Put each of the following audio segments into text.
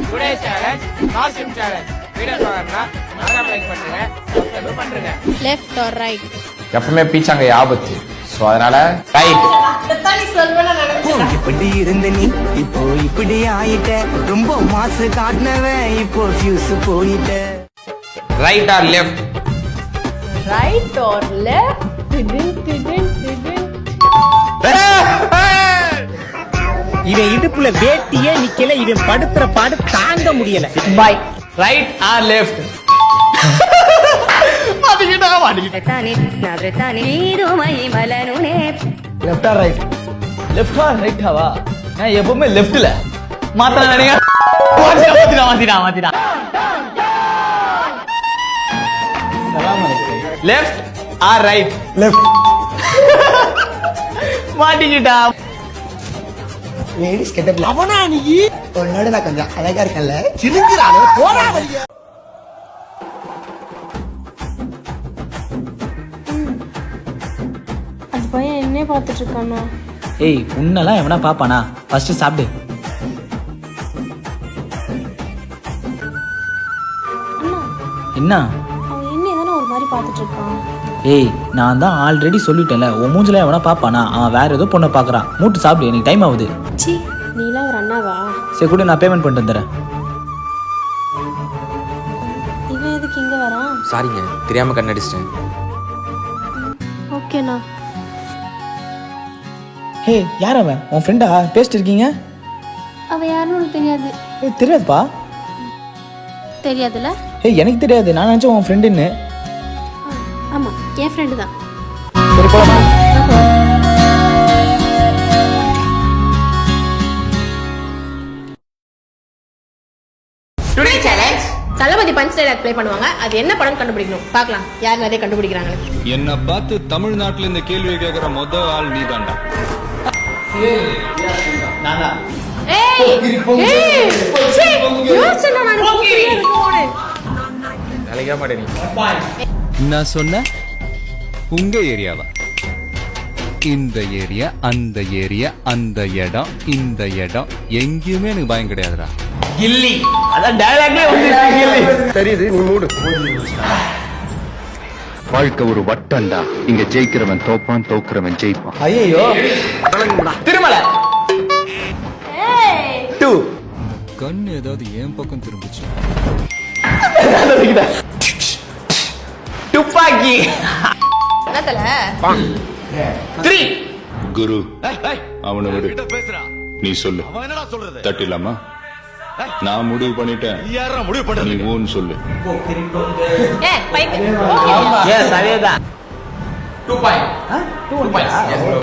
Today challenge costume challenge video பார்க்கணும்னா மறக்காம like பண்ணுங்க சப்ஸ்கிரைப் பண்ணுங்க. Left or right? எப்பவுமே பீச்சாங்க ஆபத்து. சோ அதனால ரைட். இப்படி இருந்த நீ இப்போ இப்படி ஆயிட்ட, ரொம்ப மாசு காட்டினவன் இப்போ ஃபியூஸ் போயிட்ட. Right or left? Right or left? இவன் இடுப்புல வேட்டியே நிக்கல, இவன் படுத்துற பாடு தாங்க முடியல. Bye. Right or left? Left or right? Left or ரைட்டாவா? நான் எப்பவுமே லெஃப்ட்ல மாத்தலாம் நினைங்க. மாத்திடா லெஃப்ட் ஆர் ரைட்? லெஃப்ட். மாட்டிக்கிட்டா. லேடிஸ் கிட்ட அவனா நீ உன்னோட நான் கொஞ்சம் அழகா இருக்கல சிரிக்கிறானே போடா வழியா. அந்த பையன் என்னே பார்த்துட்டு இருக்கானா? ஏய் உன்னெல்லாம் எவனா பாப்பானா? ஃபர்ஸ்ட் சாப்பிடு. அண்ணா, என்ன? அவன் என்ன தானே ஒரு மாதிரி பார்த்துட்டு இருக்கான். ஏய் நான் தான் ஆல்ரெடி சொல்லிட்டேன்ல, உன் மூஞ்சில எவனா பாப்பானா? அவன் வேற ஏதோ பொண்ணை பாக்குறான். மூட்டு சாப்பிடு, எனக்கு டைம் ஆகுது. சி, நீலாம் ஒரு அண்ணாவா? சரி கூட நான் பேமெண்ட் பண்ணிட்டு வந்துடுறேன். இவன் எதுக்கு இங்க வரான்? சாரிங்க, தெரியாம கண்ணடிச்சிட்டேன். ஓகேண்ணா. ஹே யார் அவன்? உன் ஃப்ரெண்டா? பேசிட்டு இருக்கீங்க? அவன் யாருன்னு உனக்கு தெரியாது? ஏய் தெரியாதுப்பா. தெரியாதுல்ல? ஏய் எனக்கு தெரியாது, நான் நினச்சேன் உன் ஃப்ரெண்டுன்னு. ஆமா, என் ஃப்ரெண்டு தான். சரி போலாமா? டுடே சேலஞ்ச் தளபதி பஞ்ச் டைலாக் ப்ளே பண்ணுவாங்க. அது என்ன படம் கண்டுபிடிக்கணும். பார்க்கலாம் யார் நிறைய கண்டுபிடிக்கிறாங்க. என்ன பார்த்து தமிழ்நாட்டுல இந்த கேள்வி கேட்கிற மொத ஆள் நீதான்டா. ஏய் ஏய் சீ, யோசனை நான் போகிறேன். நாளைக்கே மாட்டேன் நீ. நான் சொன்ன உங்க ஏரியாவா? இந்த ஏரியா, அந்த ஏரியா, அந்த இடம், இந்த இடம் எங்கேயுமே எனக்கு பயம் கிடையாதுடா. கில்லி. அதான் டயலாக்லயே வந்து கில்லி. தெரியுது நீ மூடு. வாழ்க்கை ஒரு வட்டம்டா. இங்க ஜெயிக்கிறவன் தோப்பான், தோக்குறவன் ஜெயிப்பான். ஐயோ திருமலை. ஏய் 2 கண் ஏதாவது என் பக்கம் திரும்பிச்சு. துப்பாக்கி. என்னத்தல? 3 குரு அவனை விடு, நீ சொல்லு. தட்டிலாமா? நான் முடிவு பண்ணிட்டேன், நீ ஊன்னு சொல்லு. ஏய் பைப். எஸ் அதேதான். 2 பாயிண்ட்.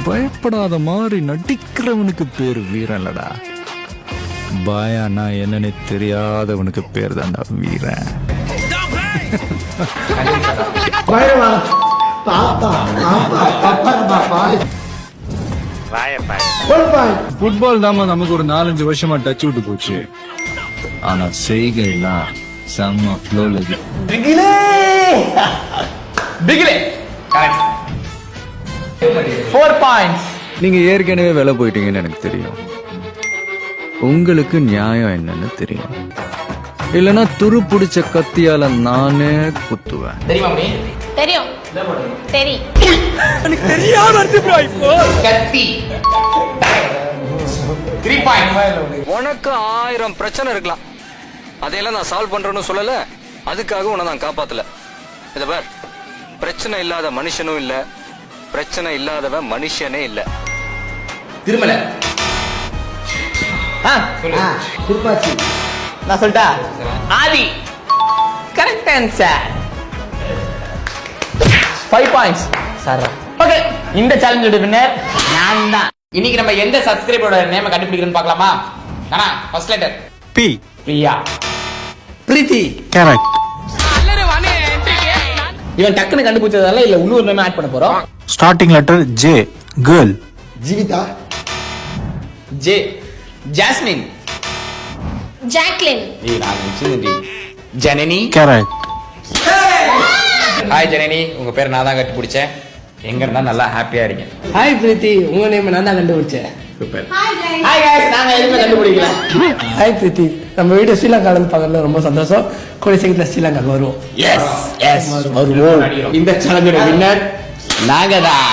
பயப்படாத மாதிரி நடிக்கிறவனுக்கு பேர் வீரன் இல்லடா. பாயானா என்னன்னு தெரியாதவனுக்கு பேர் தான்டா வீரன். பயமா பாப்பா பாப்பா பாப்பா பாய் ஃபுட்பால் தாம நமக்கு ஒரு 4-5 வருஷமா டச் விட்டு போச்சு. ஆனா செய்கைலாம் செம்ம ஃப்ளோல இருக்கு. பிகிலே. கரெக்ட். 4 பாயிண்ட்ஸ். நீங்க ஏற்கனவே வேலை போயிட்டீங்கன்னு எனக்கு தெரியும். உங்களுக்கு நியாயம் என்னன்னு தெரியும். இல்லனா துரு பிடிச்ச கத்தியால நானே குத்துவேன். தெரியுமா மணி? தெரியும். தெரி. கத்தி. 3 பாயிண்ட். உனக்கு 1000 பிரச்சனை இருக்கலாம், அதையெல்லாம் நான் சால்வ் பண்றேன்னு சொல்லல. அதுக்காக உன்னை நான் காப்பாத்தல. இத பார், பிரச்சனை இல்லாத மனுஷனும் இல்ல, பிரச்சனை இல்லாதவன் மனுஷனே இல்ல. திருமலை. திருப்பாச்சி. நான் சொல்லிட்டா? Aathi. Correct answer. 5 points. Sir okay, இந்த சேலஞ்சோட வின்னர் நான் தான். இன்னைக்கு நம்ம எந்த சப்ஸ்கிரைபரோட நேமை கண்டுபிடிக்கிறோம்னு பார்க்கலாமா? அண்ணா ஃபர்ஸ்ட் லெட்டர் பி. பிரியா. பிரீத்தி. கரெக்ட். இவன் டக்குன்னு கண்டுபிடிச்சதால இல்ல இன்னொரு நேம் ஆட் பண்ண போறோம். Starting letter J. Girl. Jeevitha. J. Jasmine. Jacqueline. ஏய் நான் நினைச்சேன்டி. ஜனனி. கரெக்ட். ஹாய் ஜனனி, உங்க பேர் நான் தான் கண்டுபிடிச்சேன். எங்க இருந்தா நல்லா ஹாப்பியா இருக்கீங்க. ஹாய் பிரீத்தி, உங்க நேம் நான் தான் கண்டுபிடிச்சேன். சூப்பர். ஹாய் गाइस, நாங்க எதுமே கண்டுபிடிக்கல. ஹாய் பிரீத்தி, நம்ம வீடு ஸ்ரீலங்கால இருந்து பார்க்கறதுல ரொம்ப சந்தோஷம். கூடிய சீக்கிரத்துல ஸ்ரீலங்காக்கு வருவோம். எஸ் வருவோம். இந்த சேலஞ்சோட வின்னர் நாங்க தான்.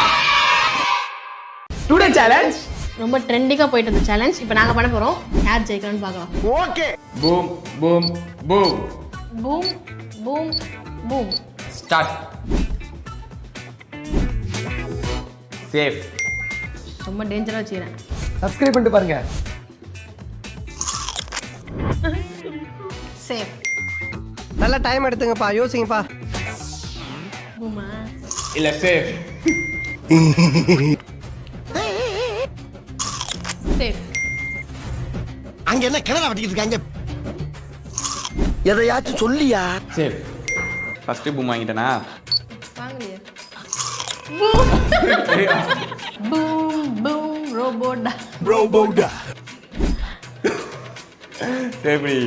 டுடே சேலஞ்ச் ரொம்ப ட்ரெண்டிங்கா போயிட்டு இருந்த சேலஞ்ச் இப்போ நாங்க பண்ண போறோம். யார் ஜெயிக்கணும்னு பார்க்கலாம். Boom boom boom boom boom boom. Start. Safe. ரொம்ப டேஞ்சரா வச்சுக்கிறேன். சப்ஸ்கிரைப் பண்ணிட்டு பாருங்க. சேஃப். நல்ல டைம் எடுத்துங்கப்பா, யோசிங்கப்பா. பூமா. இல்ல சேஃப். சேஃப். அங்க என்ன கிணறு வட்டிக்கிட்டு இருக்காங்க? எதையாச்சும் சொல்லியா? சேஃப். ஃபர்ஸ்ட் பூம் வாங்கிட்டேனா? வாங்கலையே. பூம் பூம் ரோபோடா. ரோபோடா. சேஃப்டி.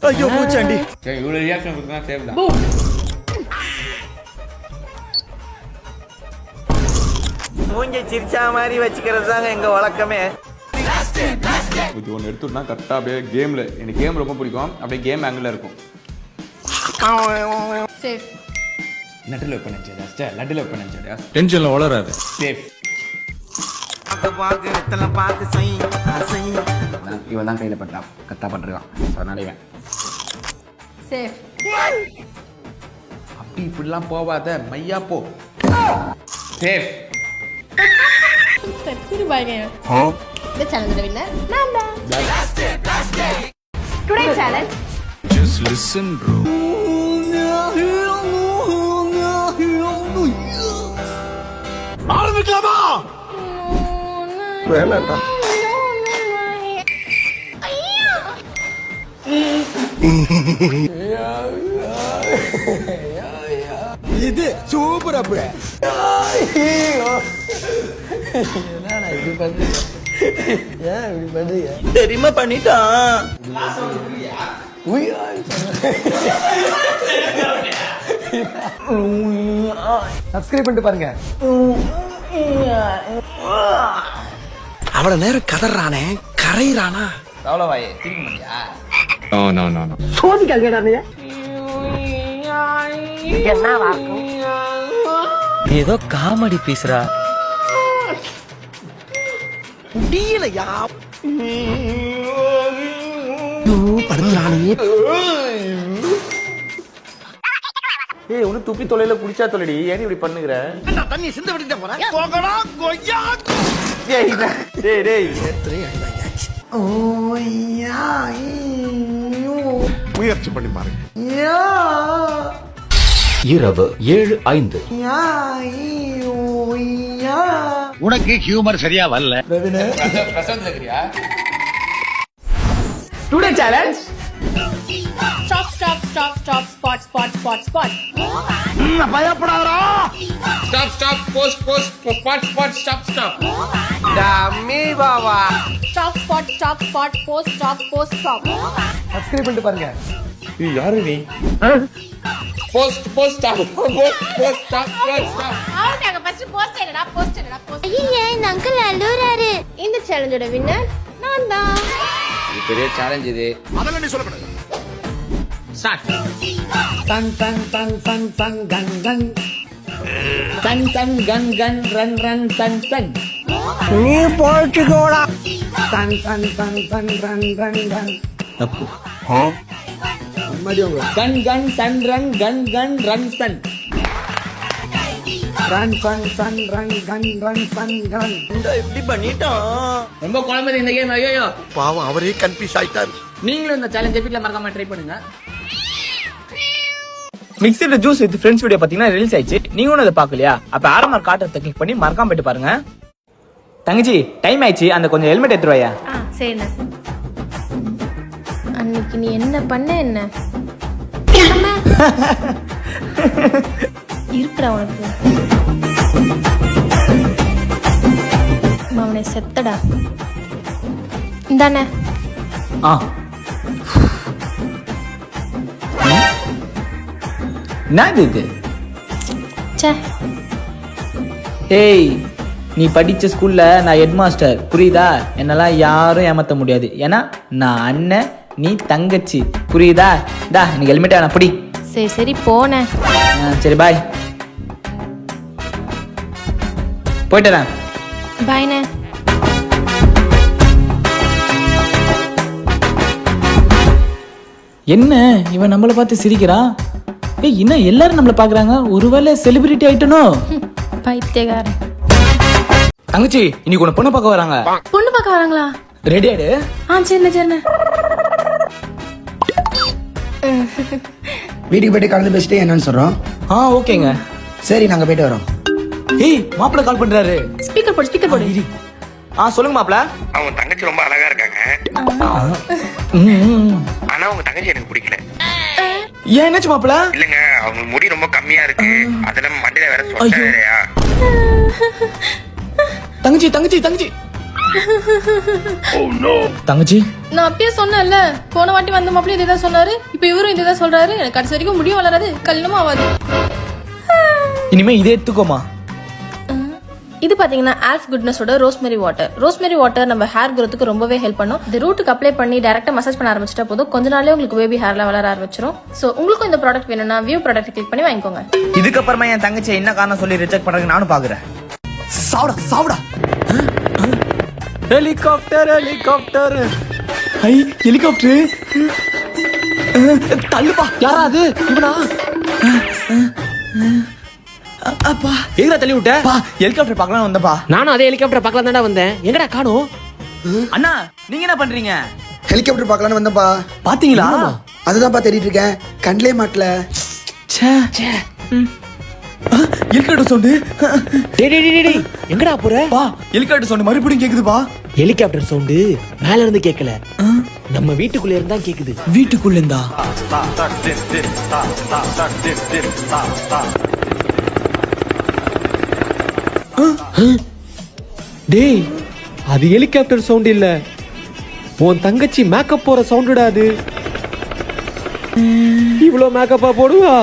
ஐயோ பூச்சாண்டி. சரி, இவ்வளவு ரியாக்ஷன் கொடுத்தா சேஃப் தான். பூம். மூஞ்சி சிரிச்சா மாதிரி வச்சுக்கிறது தாங்க எங்க வழக்கமே. இது ஒன்று எடுத்துட்டா கரெக்டாக அப்படியே கேமில், எனக்கு கேம் ரொம்ப பிடிக்கும், அப்படியே கேம் ஆங்கிளில் இருக்கும். சேஃப். நட்டில் வைப்பேன் நினச்சா லட்டில் வைப்பேன் நினச்சா டென்ஷன்ல வளராது. சேஃப். இவன் தான் கையில் பட்டான், கரெக்டாக பண்ணிருக்கான், அதனால இவன் சேஃப். அப்படி இப்படிலாம் போவாத, மையா போ. சேஃப். சரி பாருங்க. இந்த சேலஞ்சோட வின்னர் நான் தான். Today challenge Just listen bro. ஆரம்பிக்கலாமா? வேணாம்டா. இது சூப்பர் அப்ப. என்னடா இப்படி பண்றீங்க? ஏன் இப்படி பண்றீங்க? தெரியுமா பண்ணிட்டான். சப்ஸ்கிரைப் பண்ணிட்டு பாருங்க. அவ்வளவு நேரம் கதறானே, கரையிறானா? அவ்வளோவாயே திரும்ப முடியா? No. சோதிக்கா கேட்டானே. ஏதோ காமெடி பேசுறா. முடியலையா? படுத்துறானே. ஏய், ஒண்ணு துப்பி தொலைல குடிச்சா தொலைடி. ஏன் இப்படி பண்ணுகிற? தண்ணி சிந்த விட்டுட்டு போறேன். போகடா கொய்யா. டேய் டேய். முயற்சி பண்ணி பாருங்க. இரவு 7:05. உனக்கு ஹியூமர் சரியா வரல. பிரசாந்த் இருக்கிறியா? Today challenge stop stop stop stop spot spot spot spot. பயப்படாதடா. Stop post stop. டம்மி பாவா. Stop spot stop spot post stop post stop. Subscribe பண்ணிட்டு பாருங்க. யாரு நீ? Post stop. ஆவுட்டாங்க ஃபர்ஸ்ட் போஸ்ட் என்னடா போஸ்ட். ஐயே இந்த அங்கிள் அழுறாரு. இந்த சேலஞ்சோட வின்னர் நான் தான். இது பெரிய சேலஞ்ச் இது. அதெல்லாம் நீ சொல்லக்கூடாது. ஸ்டார்ட். தன் கன் ரன். நீ போச்சுக்கோடா. தன். தப்பு. கன் சன் ரன் சன். ரன். இப்படி பண்ணிட்டான். ரொம்ப குழம்புது இந்த கேம். ஐயோ, பாவம் அவரே கன்ஃபியூஸ் ஆயிட்டாரு. நீங்களும் இந்த சேலஞ்ச் வீட்ல மறக்காம ட்ரை பண்ணுங்க. Mixed juice with friends video பாத்தீங்கன்னா ரிலீஸ் ஆயிடுச்சு. நீங்களும் அதை பார்க்கலையா? அப்ப ஆரம்பர் காட்டுறத கிளிக் பண்ணி மறக்காம போயிட்டு பாருங்க. தங்கச்சி டைம் ஆயிடுச்சு, அந்த கொஞ்சம் ஹெல்மெட் எடுத்துருவாயா? சரிண்ணே. அன்னைக்கு நீ என்ன பண்ண என்ன இருக்குடா உனக்கு. அவனை செத்தடா. இந்தானே. என்னது இது? ச்சே ஏய் நீ படிச்ச ஸ்கூல்ல நான் ஹெட் மாஸ்டர் புரியுதா? என்னெல்லாம் யாரும் ஏமாத்த முடியாது. ஏன்னா நான் அண்ணன், நீ தங்கச்சி, புரியுதா? டா நீ ஹெல்மெட் வேணா பிடி. சரி சரி போனேன். சரி பாய், போயிட்டுறேன். பாய்ண்ணே. என்ன இவன் நம்மளை பார்த்து சிரிக்கிறான்? ஏய் இன்னும் எல்லாரும் நம்மளை பாக்குறாங்க, ஒருவேளை செலிபிரிட்டி ஆயிட்டனோ? பைத்தியக்காரன். தங்கச்சி இன்னைக்கு உன்னை பொண்ணு பார்க்க வராங்க. பொண்ணு பார்க்க வராங்களா? ரெடி ஆயிடு. சரிண்ணே சரிண்ணே. வீட்டுக்கு போயிட்டு கலந்து பேசிட்டு என்னன்னு சொல்றோம். ஓகேங்க. சரி நாங்க போயிட்டு வரோம். ஏய் மாப்பிள்ள கால் பண்றாரு. ஸ்பீக்கர் போடு. சொல்லுங்க மாப்பிள்ள. அவங்க தங்கச்சி ரொம்ப அழகா இருக்காங்க. ஆனா உங்க தங்கச்சி எனக்கு பிடிக்கல. ஏன் என்னாச்சு மாப்பிள்ள? இல்லங்க அவங்க முடி ரொம்ப கம்மியா இருக்கு. அதெல்லாம் மண்டையில வேற சொட்ட வேறயா. தங்கச்சி தங்கச்சி தங்கச்சி தங்கச்சி நான் அப்பயே சொன்னேன்ல, போன வாட்டி வந்த மாப்பிள்ளை இதே தான் சொன்னாரு, இப்போ இவரும் இதே தான் சொல்றாரு. எனக்கு கடைசி வரைக்கும் முடியும் வளராது, கல்யாணமும் ஆகாது. இனிமே இதே எடுத்துக்கோமா. இது பாத்தீங்கன்னா ஆல்ஃப் குட்னஸோட ரோஸ்மெரி வாட்டர். ரோஸ்மெரி வாட்டர் நம்ம ஹேர் growthக்கு ரொம்பவே ஹெல்ப் பண்ணும். இந்த ரூட்டுக்கு அப்ளை பண்ணி டைரக்டா மசாஜ் பண்ண ஆரம்பிச்சிட்டா போதும், கொஞ்ச நாளே உங்களுக்கு பேபி ஹேர்ல வளர ஆரம்பிச்சிடும். சோ உங்களுக்கும் இந்த ப்ராடக்ட் வேணும்னா வியூ ப்ராடக்ட் கிளிக் பண்ணி வாங்கிக்கோங்க. இதுக்கப்புறமா என் தங்கச்சி என்ன காரணம் சொல்லி ரிஜெக்ட் பண்றதுக்கு நானும் பாக்குறேன். சாவுடா சாவுடா. Helicopter helicopter. Hi helicopter. தள்ளுப்பா. யாரா அது? இவனா? அப்பா எங்கடா தள்ளி விட்ட? பா ஹெலிகாப்டர் பார்க்கலாம் வந்தப்பா. நானும் அதே ஹெலிகாப்டர் பார்க்கலாம் தான்டா வந்தேன். எங்கடா காணோம்? அண்ணா நீங்க என்ன பண்றீங்க? ஹெலிகாப்டர் பார்க்கலான்னு வந்தப்பா. பாத்தீங்களா? அதுதான்ப்பா தேடிட்டு இருக்கேன், கண்ணிலே மாட்டல. Helicopter sound. டேய் எங்கடா போற? பா ஹெலிகாப்டர் சவுண்ட் மறுபடியும் கேக்குதுப்பா. ஹெலிகாப்டர் சவுண்ட் மேல இருந்து கேட்கல, நம்ம வீட்டுக்குள்ள இருந்தா கேக்குது. வீட்டுக்குள்ள இருந்தா? டேய் அது ஹெலிகாப்டர் சவுண்ட் இல்ல, உன் தங்கச்சி மேக்கப் போற சவுண்டுடா அது. இவ்வளவு மேக்கப்பா போடுவா?